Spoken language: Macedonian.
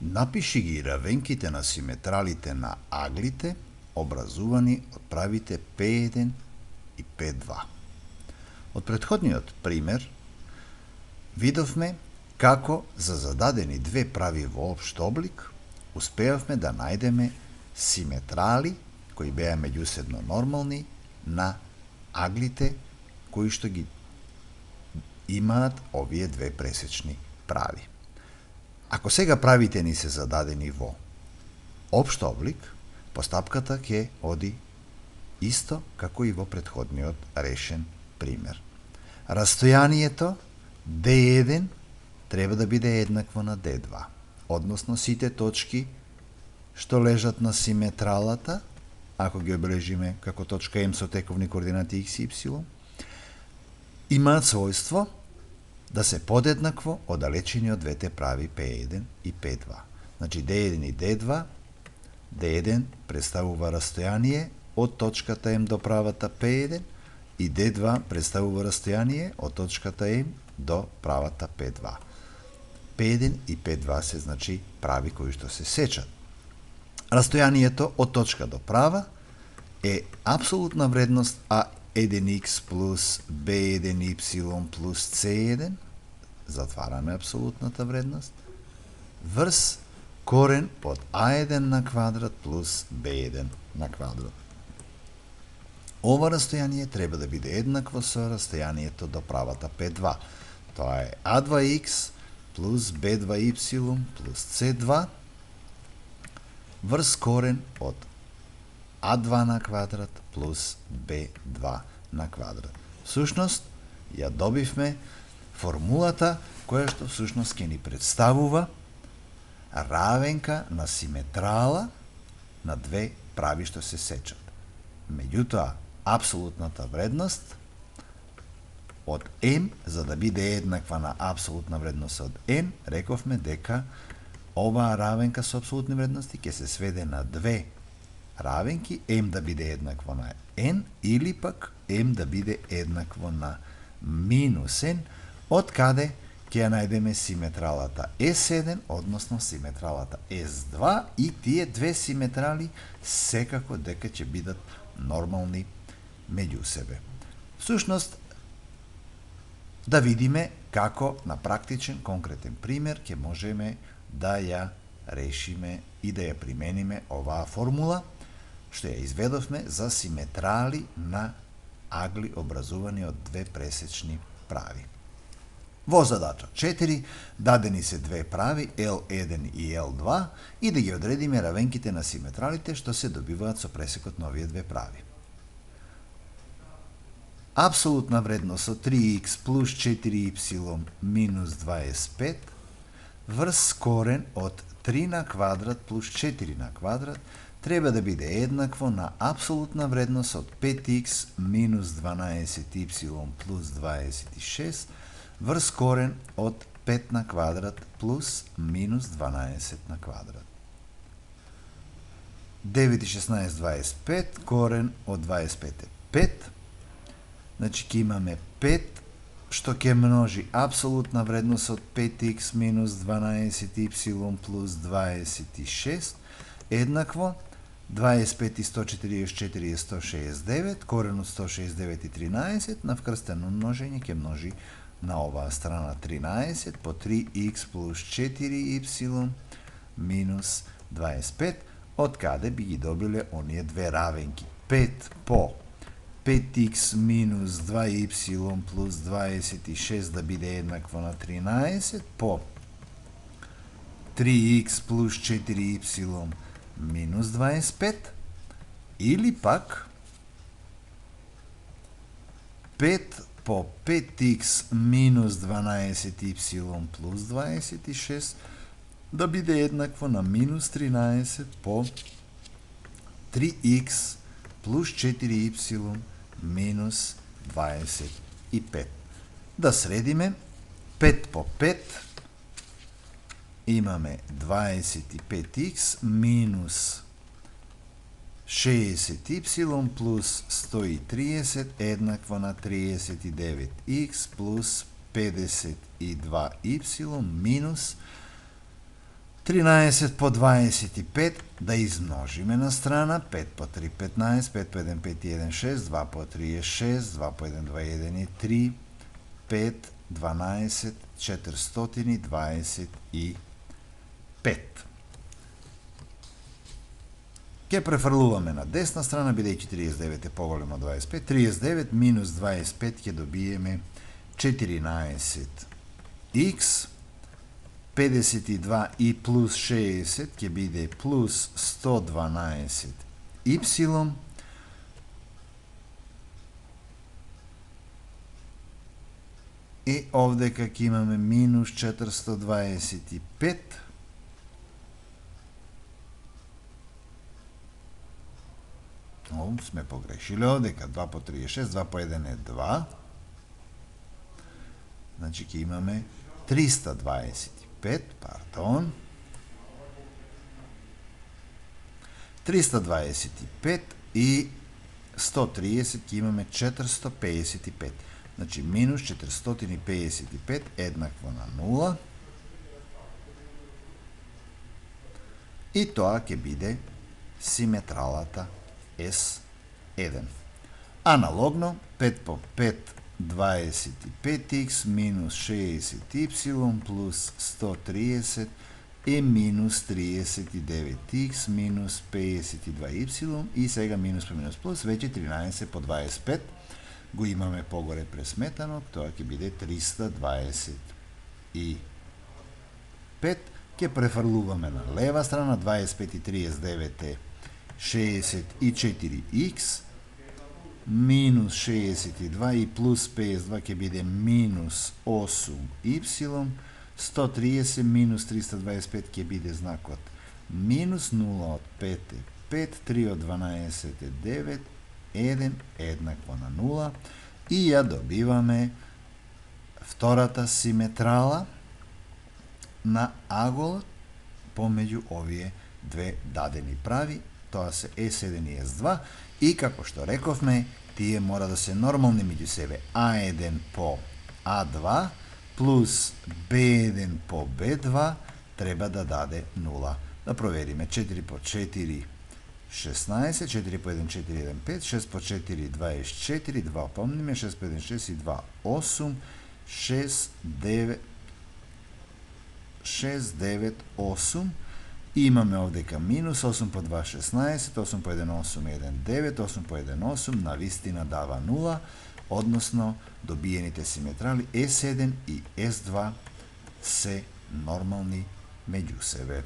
Напиши ги равенките на симетралите на аглите, образувани од правите P1 и P2. Од претходниот пример видовме како за зададени две прави во општ облик успеавме да најдеме симетрали кои беа меѓусебно нормални на аглите кои што ги имаат овие две пресечни прави. Ако сега правите ни се зададени во општ облик, постапката ќе оди исто како и во претходниот решен пример. Растојанието D1 треба да биде еднакво на D2, односно сите точки што лежат на симетралата, ако ги обележиме како точка М со тековни координати x и y, имаат својство да се подеднакво оддалечени од двете прави P1 и P2. Значи D1 и D2, D1 представува растојание од точката М до правата P1 и D2 представува растојание од точката М до правата P2. P1 и P2 се значи прави кои што се сечат. Растојанието од точка до права е апсолутна вредност A1x плюс B1y плюс C1, затвараме апсолутната вредност, врз корен од A1 на квадрат плюс B1 на квадрат. Ова растојание треба да биде еднакво со растојанието до правата P2. Тоа е A2x плюс B2y плюс C2 врз корен од A2 на квадрат плюс B2 на квадрат. Всушност, ја добивме формулата која што всушност ќе ни представува равенка на симетрала на две прави што се сечат. Меѓутоа, апсолутната вредност од m, за да биде еднаква на апсолутна вредност од n, рековме дека оваа равенка со апсолутни вредности ќе се сведе на две равенки, m да биде еднакво на n или пак m да биде еднакво на минус n, од каде ќе ја најдеме симетралата S1, односно симетралата S2, и тие две симетрали секако дека ќе бидат нормални меѓу себе. Всушност, да видиме како на практичен, конкретен пример ќе можеме да ја решиме и да ја примениме оваа формула, што ја изведовме за симетрали на агли образувани од две пресечни прави. Во задача 4 дадени се две прави L1 и L2 и да ги одредиме равенките на симетралите што се добиваат со пресекот на овие две прави. Апсолутна вредност од 3x плюс 4y минус 25 врз корен од 3 на квадрат плюс 4 на квадрат треба да биде еднакво на апсолутна вредност од 5x минус 12y плюс 26 врз корен од 5 на квадрат плюс минус 12 на квадрат. 9 и 16, 25, корен од 25 е 5, значи ќе имаме 5, што ќе множи апсолутна вредност од 5x минус 12y плюс 26, еднакво 25 и 144 е 169, корен од 169 и 13, на вкрстено множење ќе множи на оваа страна 13 по 3x плюс 4y минус 25, од каде би ги добиле оние две равенки. 5 по 5x минус 2y плюс 26 да биде еднакво на 13 по 3x плюс 4y минус 25, или пак 5 по 5x минус 12y плюс 26 да биде еднакво на минус 13 по 3x плюс 4y минус 25. Да средиме 5 по 5 имаме 25x минус 60y плюс 130 еднакво на 39x плюс 52y минус 13 po 25 da izmnožime na strana, 5 po 3 15, 5 po 1 5 1 6, 2 po 3 je 6, 2 po 1 2 1 je 3, 5 12 425. Ке префрлуваме на десна страна, бидејќи 39 е поголемо од 25, 39 минус 25 ќе добиеме 14x, 52 и плюс 60 ќе биде плюс 112y, и овдека ќе имаме минус 425, сме погрешили овдека, 2 по 3 е 6, 2 по 1 е 2, значи ќе имаме 325, пардон, 325 и 130 ќе имаме 455, значи минус 455 еднакво на 0, и тоа ќе биде симетралата S1. Аналогно, 5 по 5 25x минус 60y плюс 130 е минус 39x минус 52y, и сега минус по минус плюс, веќе 13 по 25 го имаме погоре пресметано, тоа ќе биде 325. Ќе префрлуваме на лева страна, 25 и 39 е 64x, минус 62 и плюс 52 ќе биде минус 8y, 130 минус 325 ќе биде знакот минус, 0 од 5 е 5, 3 од 12 е 9, 1 еднакво на 0, и ја добиваме втората симетрала на аголот помеѓу овие две дадени прави, тоа се S1 и S2, и како што рековме, тие мора да се нормални меѓу себе. A1 по A2 плюс B1 по B2 треба да даде 0. Да провериме. 4 по 4 16, 4 по 1 4 1 5, 6 по 4 24, 2 помниме, 6 по 1 6 и 2 8, 6 9 8, и имаме овдека минус 8 по 2 16, 8 по 1 8 1 9, 8 по 1 8, на вистина дава 0, односно добиените симетрали S1 и S2 се нормални меѓу себе.